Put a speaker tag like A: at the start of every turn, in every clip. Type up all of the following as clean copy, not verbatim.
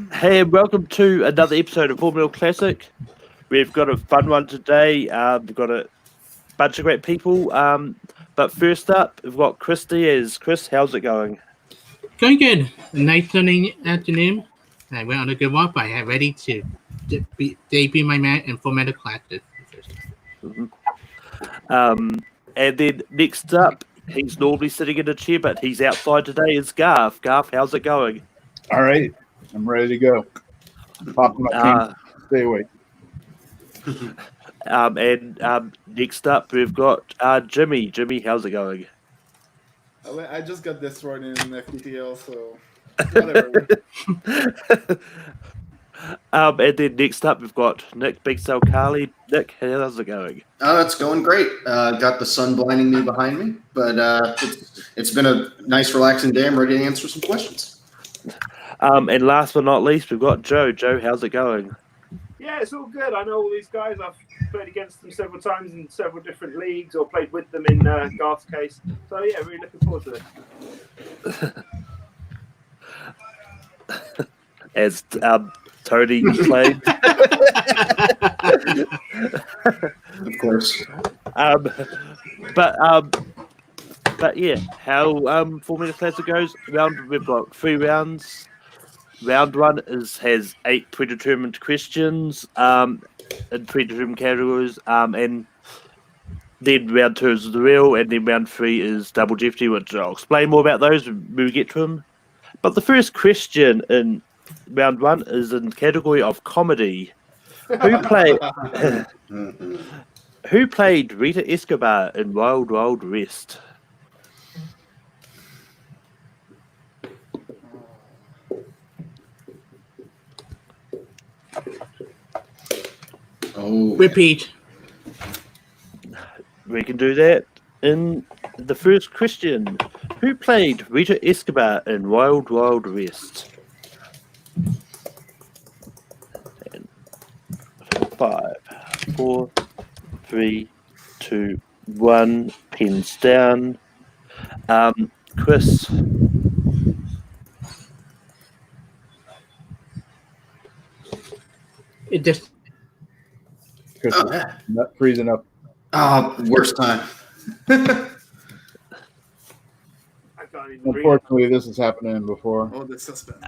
A: Hey, and welcome to another episode of Formula Classic. We've got a fun one today. We've got a bunch of great people. But first up, we've got Chris Diaz. Chris, how's it going?
B: Going good. Nice sunny afternoon. I went on a good walk, but I'm ready to debut my mat in Fullmetal Classic.
A: And then next up, he's normally sitting in a chair, but he's outside today, is Garth. Garth, how's it going?
C: All right, I'm ready to go. Popping my team. Stay awake.
A: And next up, we've got Jimmy. Jimmy, how's it going?
D: I just got destroyed in an FTTL, so whatever.
A: And then next up, we've got Nick Big Cell Carly. Nick, how's it going?
E: It's going great. Got the sun blinding me behind me, but it's been a nice, relaxing day. I'm ready to answer some questions.
A: And last but not least, we've got Joe. Joe, how's it going?
F: Yeah, it's all good. I know all these guys. I've played against them several times in several different leagues, or played with them in Garth's case. So yeah, really looking forward to this.
A: As Tony played.
E: Of course.
A: But yeah, how Formula Classic goes. We've got 3 rounds. Round 1 has 8 predetermined questions in predetermined categories, and then round 2 is the real, and then round 3 is Double Jeopardy, which I'll explain more about those when we get to them. But the first question in round 1 is in the category of comedy. Who played Rita Escobar in Wild Wild West?
E: Oh,
B: Repeat.
A: We can do that in the first question. Who played Rita Escobar in Wild Wild West? And 5, 4, 3, 2, 1. Pens down. Chris.
B: It just
C: Chris is not freezing up.
E: Worst time.
F: I can't even read.
C: Unfortunately, this has happened before.
D: Oh, the suspense.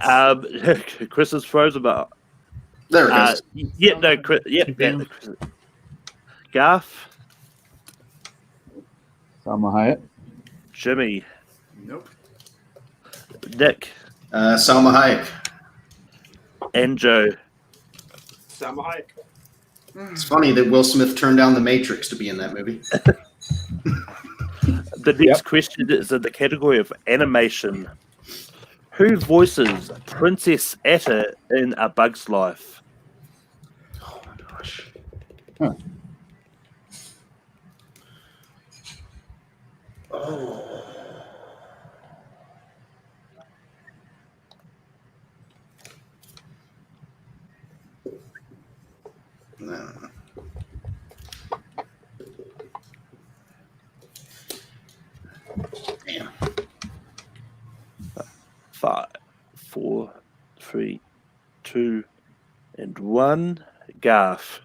A: Chris is frozen, but
E: There it goes.
A: yeah, no, Chris, yeah, Chris. Garth,
C: Salma Hayek.
A: Jimmy,
D: Nope.
A: Nick,
E: Salma Hayek.
A: and Joe.
F: Salma Hayek.
E: It's funny that Will Smith turned down The Matrix to be in that movie.
A: The next question is in the category of animation. Who voices Princess Atta in A Bug's Life?
E: Oh my gosh.
C: Huh.
E: Oh. No. Damn.
A: 5, 4, 3, 2, and 1. Garth,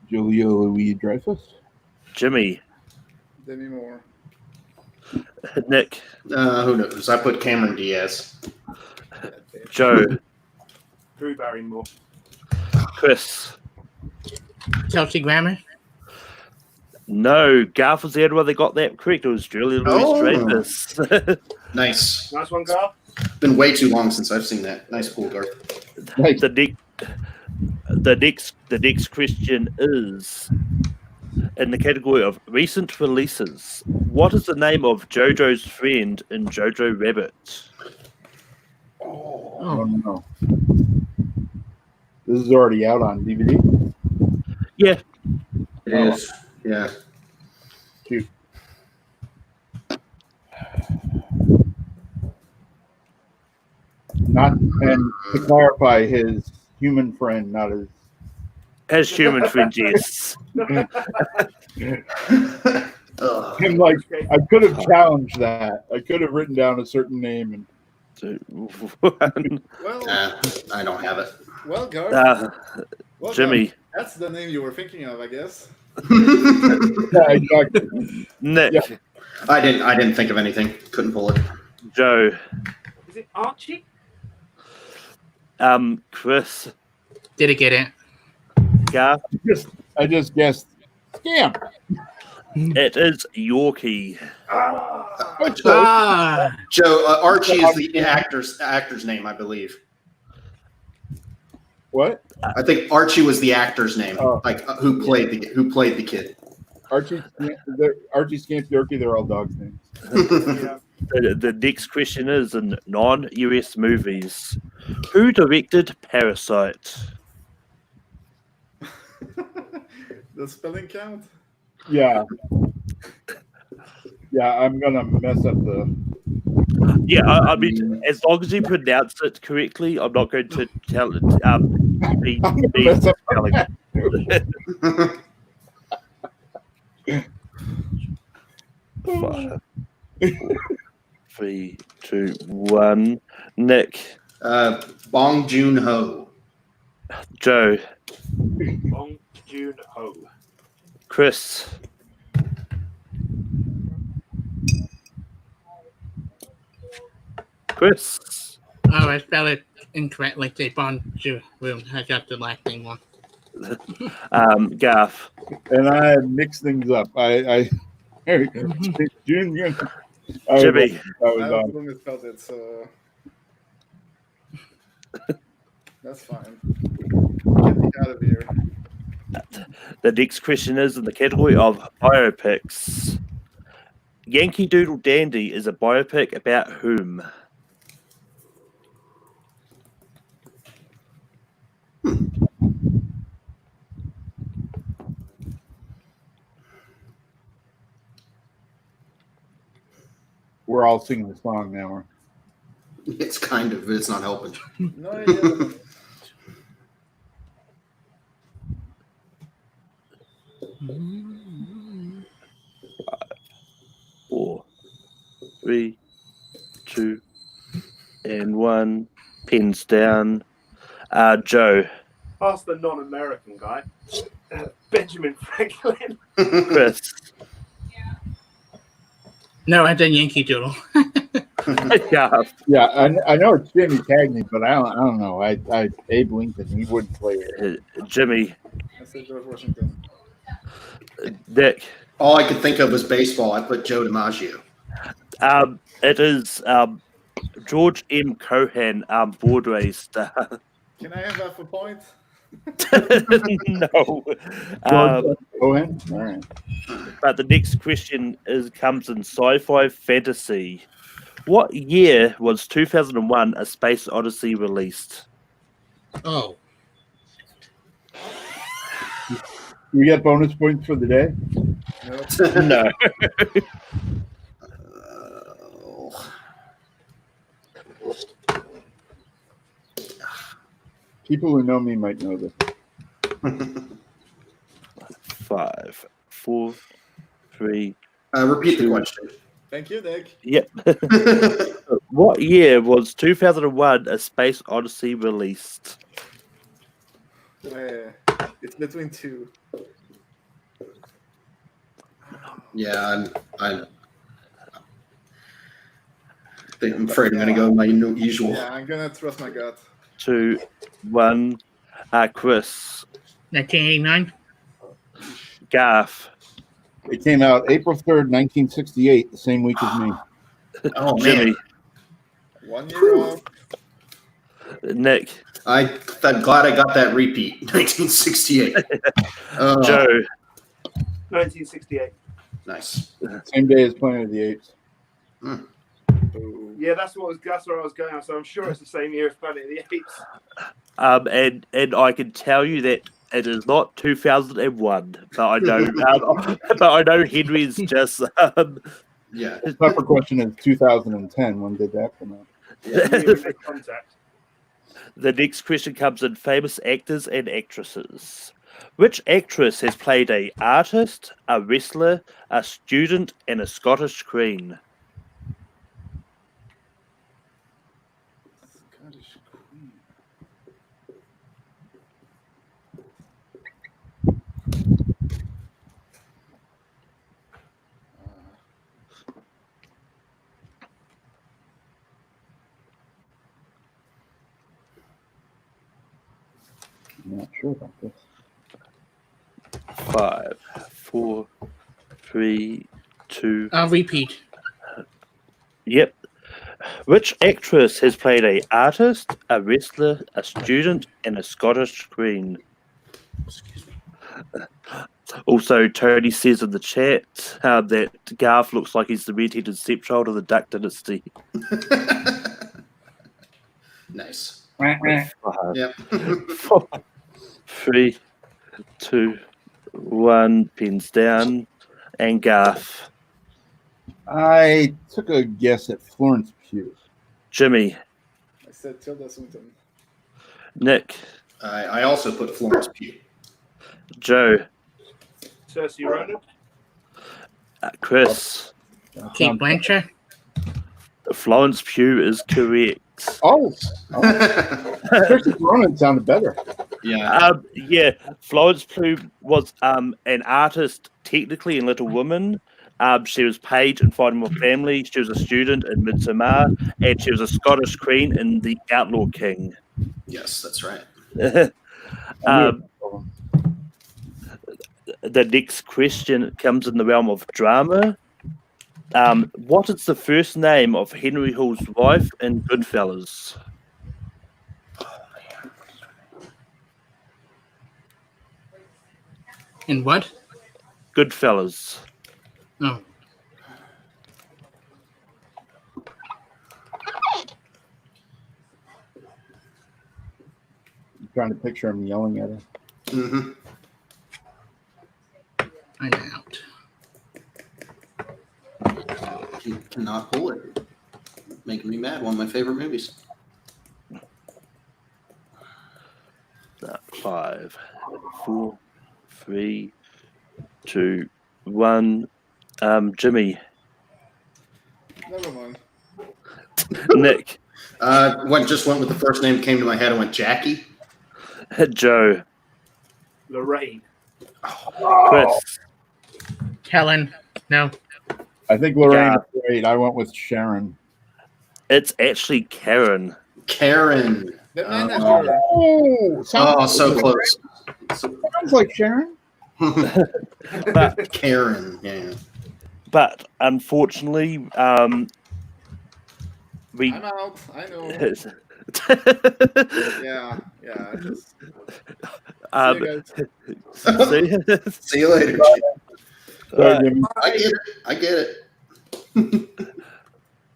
C: Julia Louis-Dreyfus.
A: Jimmy,
D: Demi Moore.
A: Nick,
E: Who knows? I put Cameron Diaz.
A: Joe,
F: Drew Barrymore.
A: Chris.
B: Chelsea Grammer.
A: No, Garth was the only one that got that correct. It was Julia Louis-Dreyfus.
E: Nice.
F: Nice one, Garth.
E: Been way too long since I've seen that. Nice pool, Garth.
C: Nice.
A: The next question is in the category of recent releases. What is the name of JoJo's friend in Jojo Rabbit?
C: Oh no. This is already out on DVD.
A: Yeah,
E: It is. Yeah.
C: Shoot. Not, and to clarify, his human friend, not his.
A: as human friend, yes.
E: Ugh.
C: I'm like, I could have challenged that. I could have written down a certain name and
A: 2, 1.
D: Well,
E: I don't have it.
D: well, Garth. Well,
A: Jimmy.
D: Garth, that's the name you were thinking of, I guess.
C: Yeah, exactly.
A: Nick.
C: Yeah.
E: I didn't think of anything. Couldn't pull it.
A: Joe.
F: Is it Archie?
A: Chris.
B: Did it get it?
A: Garth.
C: I just guessed. Scam.
A: It is Yorkie.
B: Ah,
E: Joe, Archie is the actor's name, I believe.
C: What?
E: I think Archie was the actor's name,
C: Oh.
E: like who played the kid.
C: Archie Scamp Yorkie, they're all dogs' names.
F: Yeah.
A: The next question is in non-US movies. Who directed Parasite?
D: The spelling count?
C: Yeah. Yeah, I'm gonna mess up the.
A: Yeah, I mean, as long as you pronounce it correctly, I'm not going to tell it. Be
C: mess up
A: telling it. 5, 4, 3, 2, 1. Nick.
E: Bong Joon-ho.
A: Joe.
F: Bong Joon-ho.
A: Chris. Chris.
B: oh, I spelled it incorrectly. They Bon Joon. I got the last name wrong.
A: Garth.
C: And I mixed things up. I June.
A: Jimmy.
C: I
D: I
C: was
D: also misspelled it, so that's fine. Get me out of here.
A: The next question is in the category of biopics. Yankee Doodle Dandy is a biopic about whom?
C: We're all singing the song now.
E: It's kind of, it's not helping.
D: No idea.
A: 4, 3, 2, and 1. Pens down. Joe.
F: Ask the non-American guy. Benjamin Franklin.
A: Chris.
B: No, I done Yankee Doodle.
A: Garth.
C: Yeah, I know it's Jimmy Cagney, but I don't know. Abe Lincoln, he wouldn't play it.
A: Jimmy.
D: I said George Washington.
A: Nick.
E: All I could think of was baseball. I put Joe DiMaggio.
A: It is George M. Cohan, Broadway star.
D: Can I have half a point?
A: No.
C: Cohen? All right.
A: But the next question comes in sci-fi fantasy. What year was 2001: A Space Odyssey released?
B: Oh,
C: You get bonus points for the day?
D: Nope.
A: No.
C: People who know me might know this.
A: 5, 4, 3.
E: Repeat the question.
D: Thank you, Nick.
A: Yep. What year was 2001: A Space Odyssey released?
D: It's between two.
E: Yeah, I'm afraid I'm going to go my usual.
D: Yeah, I'm gonna trust my gut.
A: 2, 1. Chris.
B: 1989.
A: Garth.
C: It came out April 3rd, 1968, the same week as me.
E: Oh, man.
A: Jimmy.
D: 1 year off.
A: Nick.
E: I'm glad I got that repeat. 1968.
A: Joe.
F: 1968.
E: Nice.
C: Same day as Planet of the Apes.
F: Yeah, that's where I was going. So I'm sure it's the same year as Planet of the Apes.
A: And I can tell you that it is not 2001, but I know Henry's just
E: Yeah.
C: His tougher question is 2010. When did that come out?
F: Yeah, contact.
A: The next question comes in famous actors and actresses. Which actress has played a artist, a wrestler, a student, and a Scottish queen?
D: Scottish Queen.
C: I'm not sure about this.
A: 5, 4, 3, 2.
B: I'll repeat.
A: Yep. Which actress has played a artist, a wrestler, a student, and a Scottish queen? Also, Tony says in the chat that Garth looks like he's the red-headed stepchild of the Duck Dynasty.
E: Nice.
A: 5,
E: Yep.
A: 4, 3, 2, 1. Pins down. And Garth.
C: I took a guess at Florence Pugh.
A: Jimmy.
D: I said Tilda Swinton.
A: Nick.
E: I also put Florence Pugh.
A: Joe.
F: Cersei Ronan.
A: Chris.
B: Kate Blanchett.
A: Florence Pugh is correct.
C: Oh, Saoirse Ronan sounded better.
E: Yeah.
A: Yeah, Florence Pugh was an artist technically in Little Women. She was Paige in Fighting with Family. She was a student in Midsommar, and she was a Scottish queen in The Outlaw King.
E: Yes, that's right.
A: The next question comes in the realm of drama. What is the first name of Henry Hill's wife in Goodfellas?
B: And what?
A: Goodfellas.
B: Oh.
C: I'm trying to picture him yelling at her.
E: Mm-hmm.
B: I'm out.
E: He cannot pull it. Making me mad. One of my favorite movies.
A: 5, 4, 3, 2, 1. Jimmy.
D: Never mind.
A: Nick.
E: Just went with the first name that came to my head. I went Jackie.
A: Joe.
F: Lorraine.
A: Chris.
B: Helen. No.
C: I think Lorraine
A: Yeah.
C: is great. I went with Sharon.
A: It's actually Karen.
E: Karen.
D: The manager.
C: Oh,
E: Oh, so close.
C: sounds like Sharon.
A: But
E: Karen. Yeah.
A: but unfortunately, we
D: I'm out. I know. Yeah. I just. See you guys.
A: see-
E: See you later.
C: Sorry, Jimmy.
E: I get it.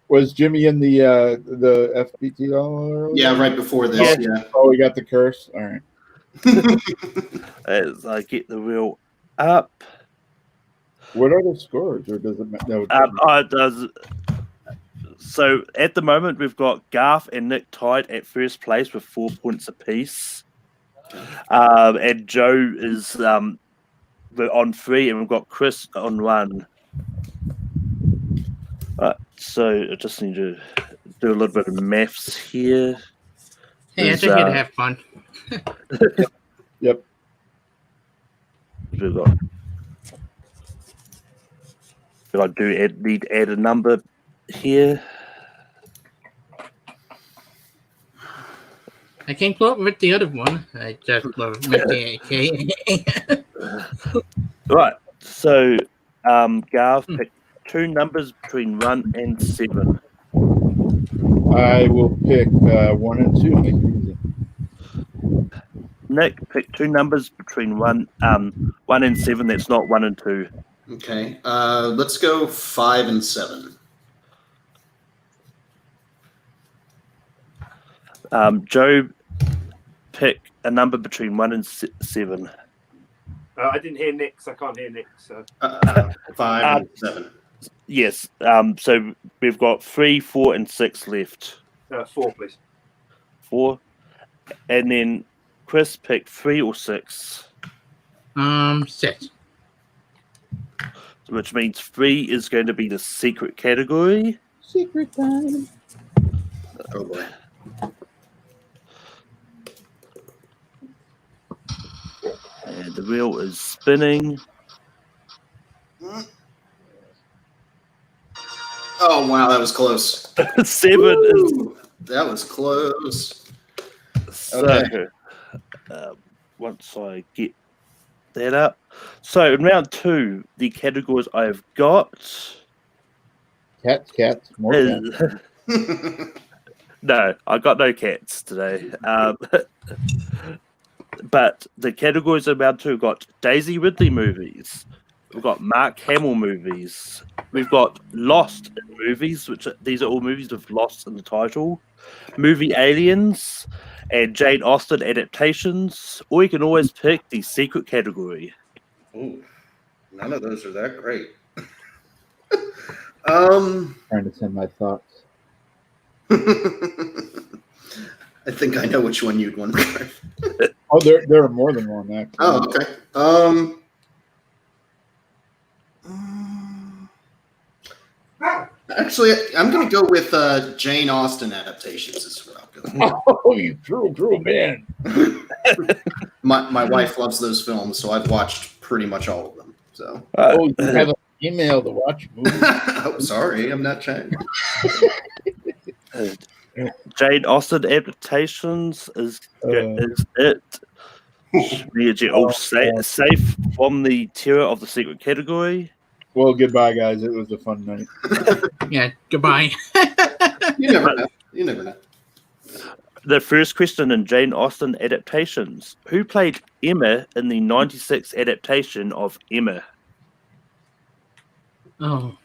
C: Was Jimmy in the FPTL? Earlier?
E: Yeah, right before this. Yeah.
C: Oh, we got the curse. All right.
A: as I get the wheel up.
C: What are the scores, or does it matter?
A: It does. So at the moment, we've got Garth and Nick tied at first place with 4 points apiece. And Joe is we're on 3, and we've got Chris on 1. So I just need to do a little bit of maths here.
B: Hey, I'm just here to have fun.
C: Yep.
A: We've got. But I do need to add a number here.
B: I can't go up with the other one. I just love making it.
A: Right. So Garth picked 2 numbers between 1 and 7.
C: I will pick 1 and 2. Make it easy.
A: Nick picked 2 numbers between 1 and 7. That's not 1 and 2.
E: Okay. Let's go 5 and 7.
A: Joe picked a number between 1 and 7.
F: I didn't hear Nick, so I can't hear Nick. So
E: 5 and 7.
A: Yes. So we've got 3, 4, and 6 left.
F: 4, please.
A: 4, and then Chris picked 3 or 6,
B: 6.
A: which means 3 is going to be the secret category.
C: Secret time.
E: Oh boy.
A: wheel is spinning.
E: Oh wow, that was close.
A: 7 is
E: Woo! That was close.
A: so.
E: Okay.
A: Once I get that up. So in round 2, the categories I've got
C: Cats, more cats.
A: is no, I got no cats today. But the categories in round 2 have got Daisy Ridley movies. We've got Mark Hamill movies. We've got Lost movies, which these are all movies with Lost in the title. Movie Aliens and Jane Austen adaptations. Or you can always pick the secret category.
E: Ooh, none of those are that great.
C: Trying to send my thoughts.
E: I think I know which one you'd want to try.
C: Oh, there are more than one actually.
E: Oh, okay. Actually, I'm going to go with Jane Austen adaptations. Is what I'll go with.
C: Oh, you true man.
E: My wife loves those films, so I've watched pretty much all of them. So,
C: Oh, you have an email to watch movies.
E: oh, sorry, I'm not trying.
A: Jane Austen adaptations is it. You're all safe from the terror of the secret category.
C: Well, goodbye, guys. It was a fun night.
B: Yeah, goodbye.
E: You never know. You never know.
A: The first question in Jane Austen adaptations: who played Emma in the '96 adaptation of Emma?
B: Oh,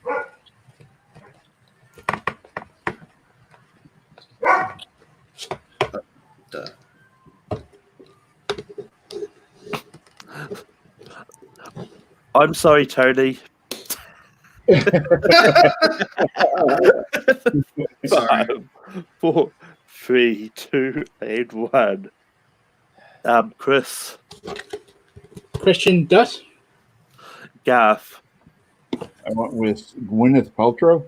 E: Duh.
A: I'm sorry, Tony.
E: Sorry.
A: 5, 4, 3, 2, and 1. Chris,
B: Christian Dust.
A: Garth,
C: I went with Gwyneth Paltrow.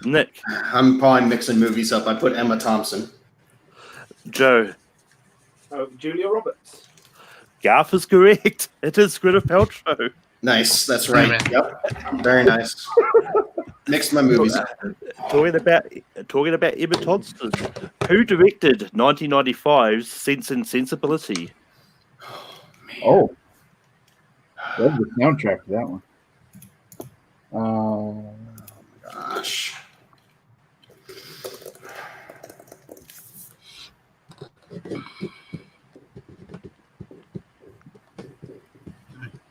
A: Nick,
E: I'm probably mixing movies up. I put Emma Thompson.
A: Joe.
F: Julia Roberts.
A: Garth is correct. It is Gwyneth Paltrow.
E: Nice. That's right.
B: Amen.
E: Yep. Very nice. Mixed my movies up.
A: Talking about Emma Thompson, who directed 1995's Sense and Sensibility?
C: Oh, that's the soundtrack to that one.
E: Gosh.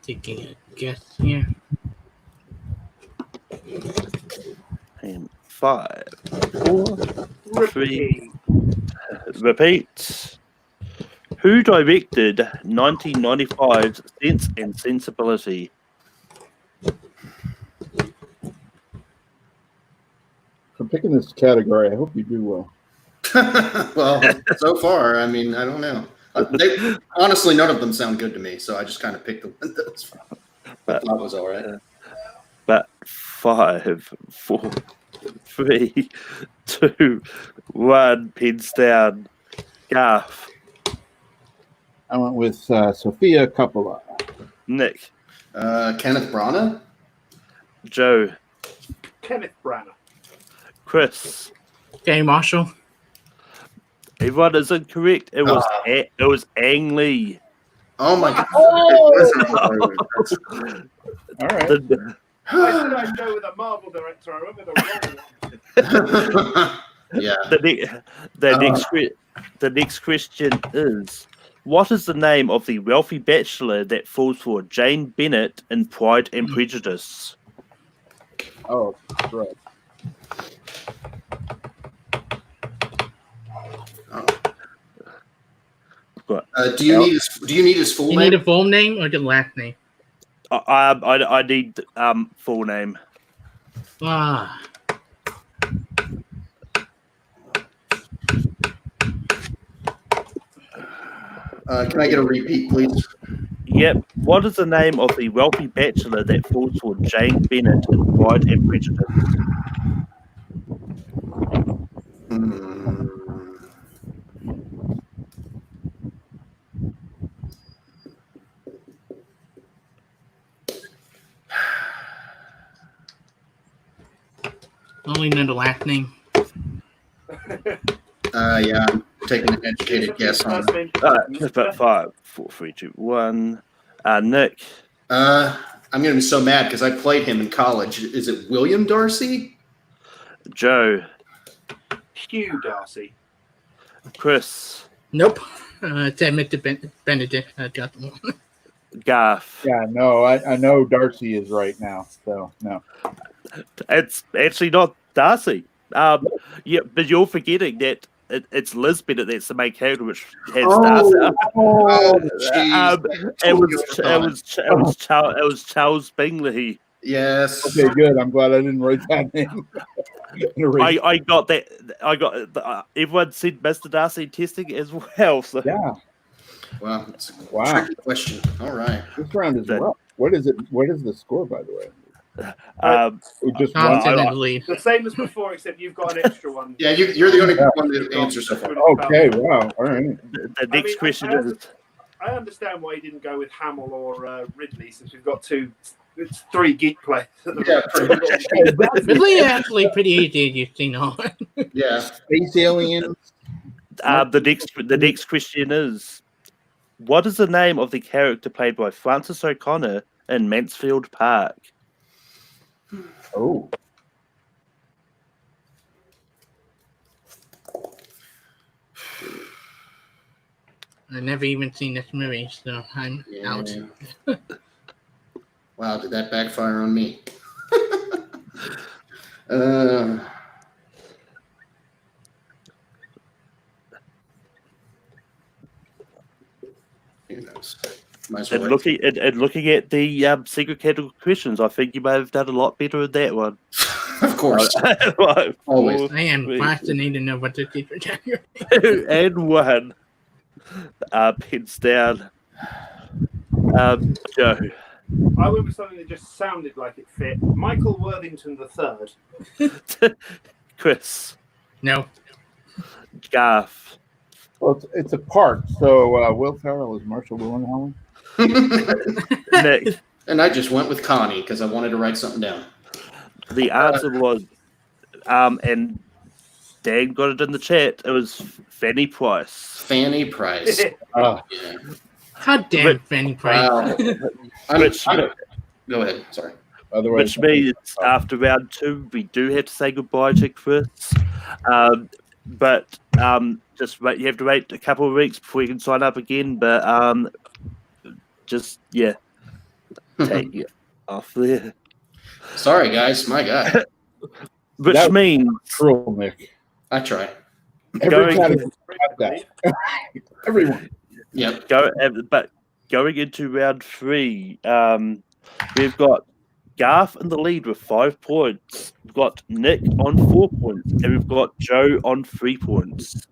B: Taking a guess here.
A: And 5, 4, 3. Repeat. Who directed 1995's Sense and Sensibility?
C: For picking this category, I hope you do well.
E: Well, so far, I mean, I don't know. Honestly, none of them sound good to me, so I just kind of picked the one that was all right.
A: But 5, 4, 3, 2, 1. Pins down. Garth,
C: I went with Sophia Coppola.
A: Nick,
E: Kenneth Branagh?
A: Joe,
F: Kenneth Branagh.
A: Chris.
B: Gary Marshall.
A: Everyone is incorrect. It was Ang Lee.
E: Oh my god.
C: All right.
A: The,
F: I said I'd go with a Marvel director. I went with a wrong one.
E: Yeah.
A: the next question is: what is the name of the wealthy bachelor that falls for Jane Bennett in Pride and Prejudice?
C: Oh, that's right.
E: Do you need his full
B: You
E: name?
B: need a full name or the last name?
A: I need full name.
B: Ah,
E: Can I get a repeat, please?
A: Yep. What is the name of the wealthy bachelor that falls for Jane Bennett in Pride and Prejudice?
B: only know the last name.
E: Yeah, I'm taking an educated guess on it.
A: All right, just about 5, 4, 3, 2, 1. Nick,
E: I'm gonna be so mad because I played him in college. Is it William Darcy?
A: Joe,
F: Hugh Darcy.
A: Chris,
B: Nope. It's Mr. Benedict. Got the one.
A: Garth.
C: Yeah, no, I know Darcy is right now, so no.
A: It's actually not Darcy. Yeah, but you're forgetting that it's Liz Bennett that's the main character, which has Darcy.
E: Oh, jeez.
A: It was Charles Bingley.
E: Yes.
C: Okay, good. I'm glad I didn't write that name.
A: I got that. Everyone said Mr. Darcy testing as well. So.
C: Yeah.
E: Wow. It's a
C: Wow.
E: tricky question. All right.
C: This round is rough. What is it? What is the score, by the way? Just
B: Jonathan
C: one.
B: in the lead.
F: The same as before, except you've got an extra one.
E: Yeah, you're the only one that answers so far.
C: Okay. Wow. All right.
A: The next question is.
F: I understand why you didn't go with Hamill or Ridley, since we've got it's 3 geek players.
E: Yeah, pretty much.
B: Ridley is actually pretty easy, you know.
E: Yeah.
C: Space aliens.
A: The next question is, what is the name of the character played by Francis O'Connor in Mansfield Park?
C: Oh.
B: I've never even seen this movie, so I'm out.
E: Wow, did that backfire on me? Who knows? Might as well
A: And looking at the secret category questions, I think you may have done a lot better in that one.
E: Of course.
A: Right,
E: Always.
B: I am fascinated to know what the secret category.
A: 2 and 1. Pins down. Joe.
F: I went with something that just sounded like it fit. Michael Worthington III.
A: Chris.
B: No.
A: Garth.
C: Well, it's a park. So Will Ferrell is Marshall Willenhauer.
A: Nick.
E: And I just went with Connie because I wanted to write something down.
A: The answer was, and Dan got it in the chat, it was Fanny Price.
E: Fanny Price.
C: Oh,
E: Yeah.
B: God damn, Fanny Price.
E: Wow. Go ahead. Sorry.
C: otherwise,
A: Which means after round 2, we do have to say goodbye to Chris. But just wait, you have to wait a couple of weeks before you can sign up again. But take it off there.
E: Sorry, guys. My God.
A: Which
C: That-
A: means
C: cruel, Nick.
E: I try.
C: Every
A: Going-
C: category got that. Everyone.
E: Yep.
A: but going into round 3, we've got Garth in the lead with 5 points. We've got Nick on 4 points, and we've got Joe on 3 points.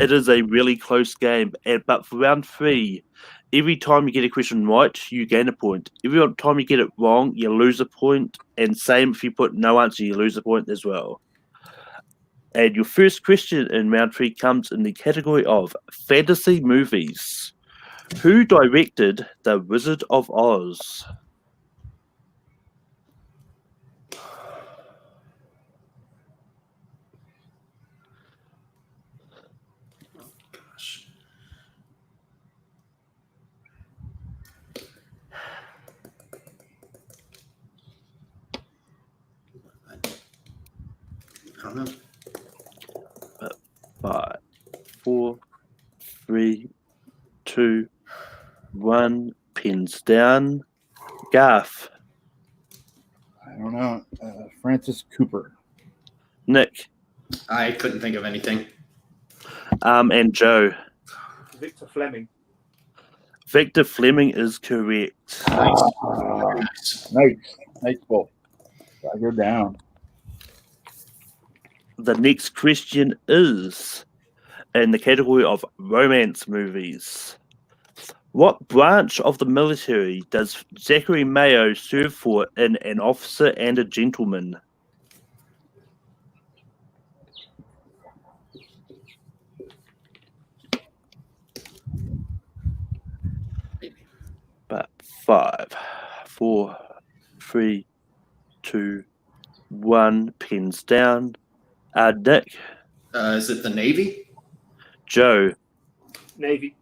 A: It is a really close game, but for round 3, every time you get a question right, you gain a point. Every time you get it wrong, you lose a point, and same if you put no answer, you lose a point as well. And your first question in round 3 comes in the category of fantasy movies. Who directed The Wizard of Oz?
E: Gosh. I don't know.
A: 5, 4, 3, 2, 1. Pins down. Garth.
C: I don't know. Francis Cooper.
A: Nick.
E: I couldn't think of anything.
A: And Joe.
F: Victor Fleming.
A: Victor Fleming is correct.
C: Nice. Nice ball. I go down.
A: The next question is in the category of romance movies. What branch of the military does Zachary Mayo serve for in An Officer and a Gentleman? But 5, 4, 3, 2, 1, pins down. Nick,
E: Is it the Navy?
A: Joe,
F: Navy.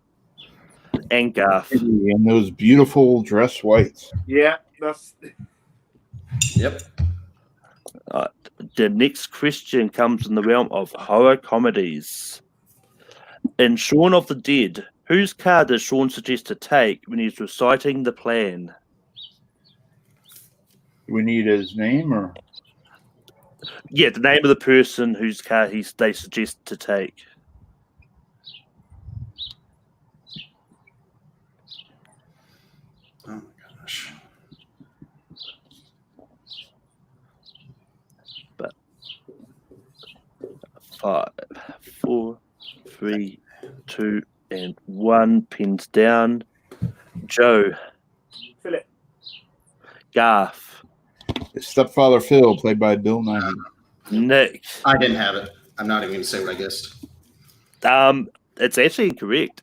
A: and Garth.
C: And those beautiful dress whites.
F: Yeah, that's
E: Yep.
A: The next question comes in the realm of horror comedies. In Shaun of the Dead, whose car does Shaun suggest to take when he's reciting the plan?
C: Do we need his name or?
A: Yeah, the name of the person whose car they suggest to take.
E: Oh my gosh.
A: But 5, 4, 3, 2, and 1, pins down. Joe,
F: Philip.
A: Garth,
C: His stepfather Phil, played by Bill Nighy.
A: Nick.
E: I didn't have it. I'm not even going to say what I guessed.
A: It's actually incorrect.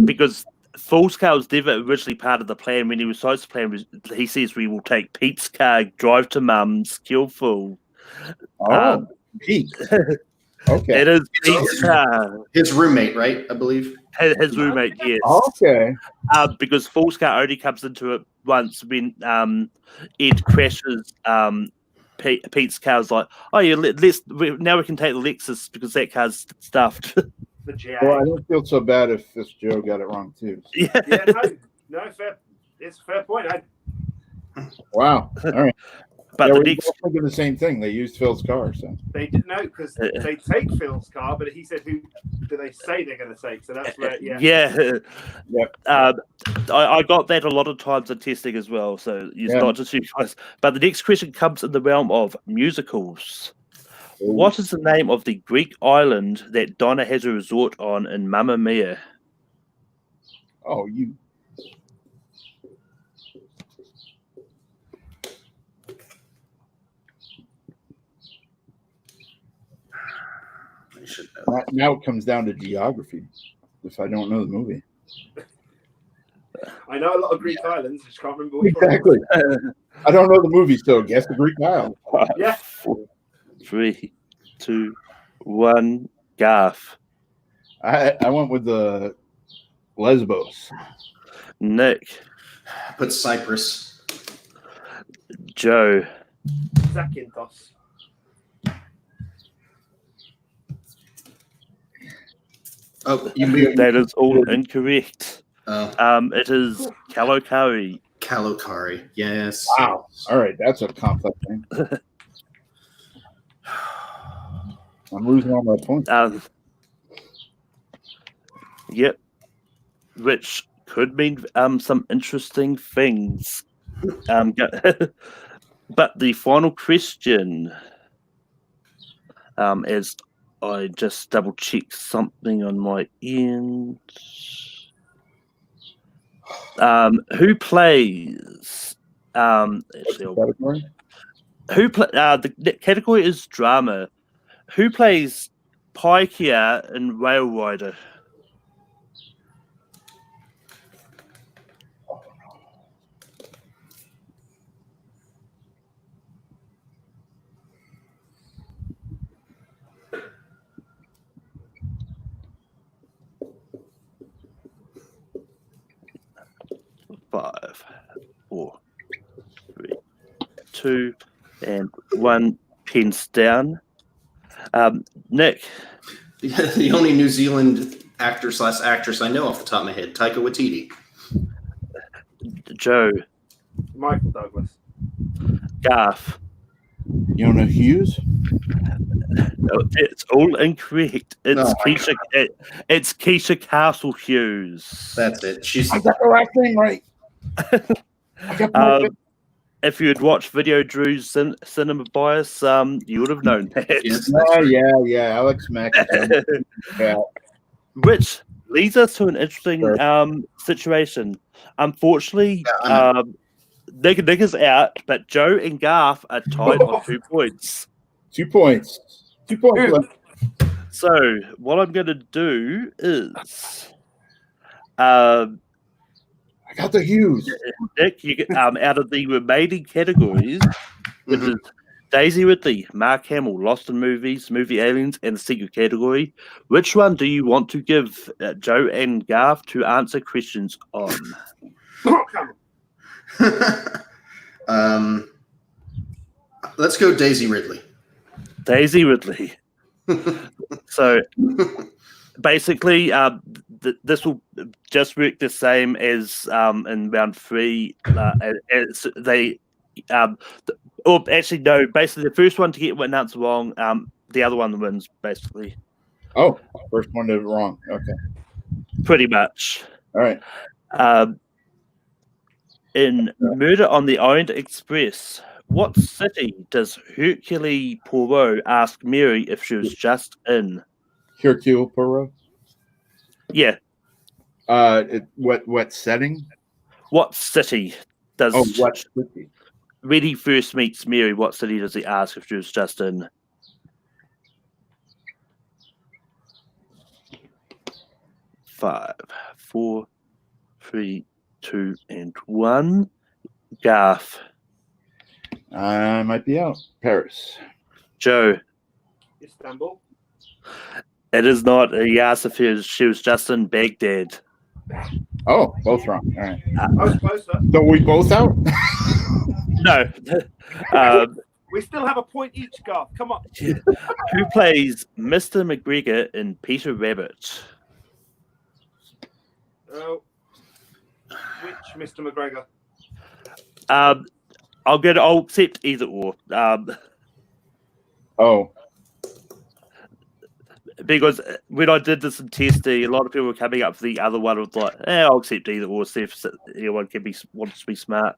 A: Because Fool's car was never originally part of the plan. When he recites the plan, he says we will take Pete's car, drive to Mum's, kill Fool.
C: Oh, Pete. Okay.
A: It is Pete's car.
E: His roommate, right? I believe.
A: His roommate, yes.
C: Okay.
A: Because Fool's car only comes into it once when Ed crashes. Pete's car's like, oh yeah, now we can take the Lexus because that car's stuffed.
F: The Jag.
C: Well, I don't feel so bad if this Joe got it wrong too.
A: Yeah.
F: Yeah, no, fair. It's a fair point.
C: Wow. All right.
A: But
C: Yeah,
A: the
C: we
A: next,
C: both thinking the same thing. They used Phil's car, so
F: They didn't know because they take Phil's car, but he said, "Who do they say they're going to take?" So that's where, yeah.
C: Yep.
A: I got that a lot of times in testing as well. So it's
C: Yeah.
A: not just you guys. But the next question comes in the realm of musicals. What is the name of the Greek island that Donna has a resort on in Mamma Mia?
C: Oh, you.
E: I should know.
C: Now it comes down to geography. If I don't know the movie,
F: I know a lot of Greek islands. I just can't remember which one.
C: exactly. I don't know the movie, so guess the Greek Isle.
F: Yeah.
A: 4, 3, 2, 1. Garth,
C: I went with the Lesbos.
A: Nick,
E: I put Cyprus.
A: Joe,
F: Zakynthos.
E: Oh, you moved.
A: that is all incorrect.
E: Oh,
A: It is Kalokari.
E: Kalokari. Yes.
C: Wow. All right, that's a complex name. I'm losing all my points.
A: Yep. Which could mean some interesting things. But the final question, as I just double check something on my end. Who plays? Actually,
C: Category?
A: who play? The category is drama. Who plays Paikia in Rail Rider? Five, 4, 3, 2, and 1. Pins down. Nick,
E: The only New Zealand actor / actress I know off the top of my head, Taika Waititi.
A: Joe,
F: Michael Douglas.
A: Garth.
C: Yona Hughes?
A: No, it's all incorrect. It's
E: Oh my
A: Keisha. It's Keisha Castle Hughes.
E: That's it. She's
C: I got the right thing right. I got the right thing.
A: If you had watched Video Drew's cinema bias, you would have known that.
E: yes,
C: Oh, yeah. Alex Mack. Yeah.
A: Which leads us to an interesting situation. Unfortunately,
E: Yeah,
A: Nick is out, but Joe and Garth are tied on 2 points.
C: 2 points. 2 points left.
A: So what I'm going to do is,
C: I got the Hughes.
A: Nick, you get out of the remaining categories, which is Daisy Ridley, Mark Hamill, Lost in Movies, Movie Aliens, and the secret category. Which one do you want to give Joe and Garth to answer questions on?
F: Come on.
E: Let's go Daisy Ridley.
A: Daisy Ridley. So basically, this will just work the same as in round 3. Or actually, no. Basically, the first one to get one answer wrong, the other one wins. Basically,
C: Oh, first one did it wrong. Okay.
A: pretty much.
C: All right.
A: In Murder on the Orient Express, what city does Hercule Poirot ask Mary if she was just in?
C: Hercule Poirot.
A: Yeah.
C: What setting?
A: What city does
C: Oh, what city?
A: when he first meets Mary, what city does he ask if she was just in? Five, 4, 3, 2, and 1. Garth.
C: I might be out. Paris.
A: Joe.
F: Istanbul.
A: It is not. He asked if she was just in Baghdad.
C: Oh, both wrong. All right.
F: I was closer.
C: So we both out?
A: No.
F: We still have a point each, Garth. Come on.
A: Who plays Mr. McGregor in Peter Rabbit?
F: Oh. Which Mr. McGregor?
A: I'll accept either or.
C: Oh,
A: Because when I did this in testing, a lot of people were coming up for the other one. Was like, I'll accept either or. See if anyone wants to be smart.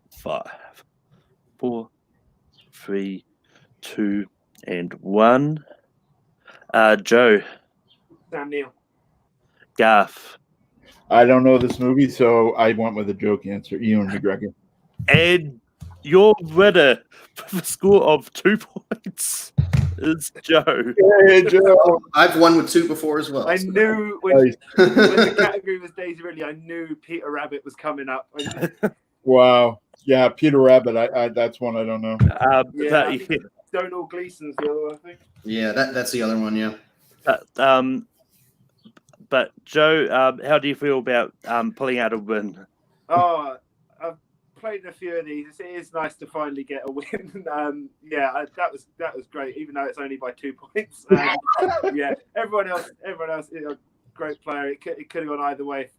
A: 5, 4, 3, 2, and 1. Joe.
F: Sam Neill.
A: Garth.
C: I don't know this movie, so I went with a joke answer. Ewan McGregor.
A: And your winner with a score of 2 points is Joe.
C: Hey, Joe.
E: I've won with 2 before as well.
F: I
E: so.
F: knew when the category was Daisy Ridley, I knew Peter Rabbit was coming up.
C: Wow. Yeah, Peter Rabbit. I that's one I don't know.
F: Yeah, Donald Gleason's the other one, I think.
E: Yeah, that's the other one. Yeah.
A: But Joe, how do you feel about pulling out a win?
F: Oh, I've played a few of these. It is nice to finally get a win. That was great, even though it's only by 2 points. Yeah, everyone else is a great player. It could have gone either way.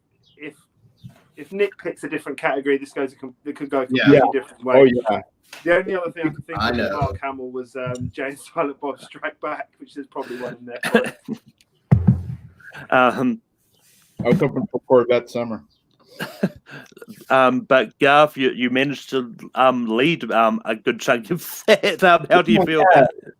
F: If Nick picks a different category, it could go a completely different way.
C: Oh yeah.
F: The only other thing I could think
E: I
F: of
E: know.
F: with Mark Hamill was James Silent Bob Strike Back, which is probably one in there.
C: I was hoping for Corvette Summer.
A: But Garth, you managed to lead a good chunk of that. How do you feel about it?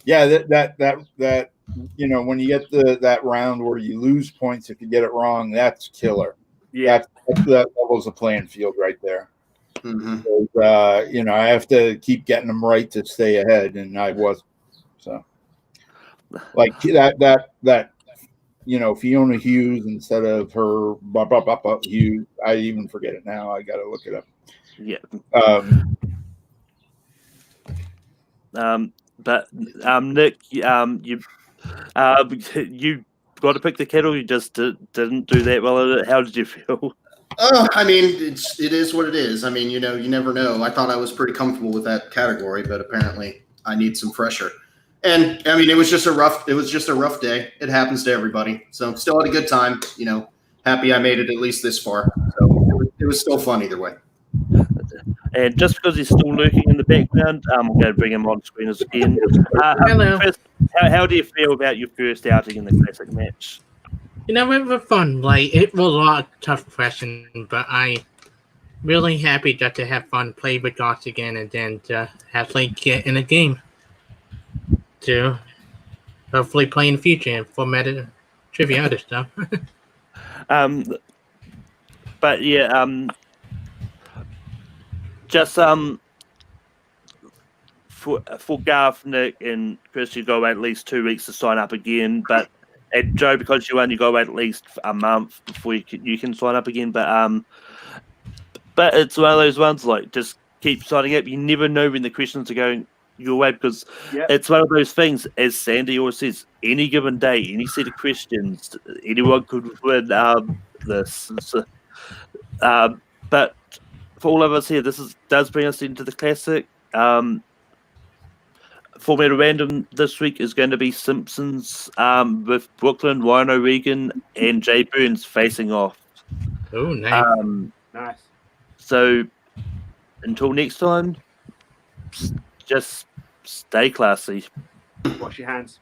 C: Yeah, that when you get that round where you lose points if you get it wrong, that's killer.
F: Yeah,
C: That levels the playing field right there.
E: Mm-hmm.
C: I have to keep getting them right to stay ahead, and I wasn't. So, like that Fiona Hughes instead of her Hughes. I even forget it now. I got to look it up.
A: Yeah. But Nick, you got to pick the kettle. You just didn't do that well at it. How did you feel?
E: Oh, I mean, it is what it is. I mean, you never know. I thought I was pretty comfortable with that category, but apparently I need some pressure. And I mean, it was just a rough day. It happens to everybody. So still had a good time. Happy I made it at least this far. So it was still fun either way.
A: And just because he's still lurking in the background, I'm going to bring him on screen again.
B: Hello.
A: First, how do you feel about your first outing in the classic match?
B: It was fun. Like, it was a lot of tough questions, but I really happy just to have fun, play with Goss again, and then to actually get in a game to hopefully play in the future and for meta trivia other stuff.
A: But yeah, just for Garth, Nick, and Chris, you go wait at least 2 weeks to sign up again. But and Joe, because you only go wait at least a month before you can sign up again. But But it's one of those ones like just keep signing up. You never know when the questions are going your way because
F: Yeah.
A: it's one of those things. As Sandy always says, any given day, any set of questions, anyone could win this. So, but for all of us here, does bring us into the classic. Formula Random this week is going to be Simpsons with Brooklyn, Ryan O'Regan, and Jay Burns facing off.
B: Oh, nice.
F: Nice.
A: So until next time, just stay classy.
F: Wash your hands.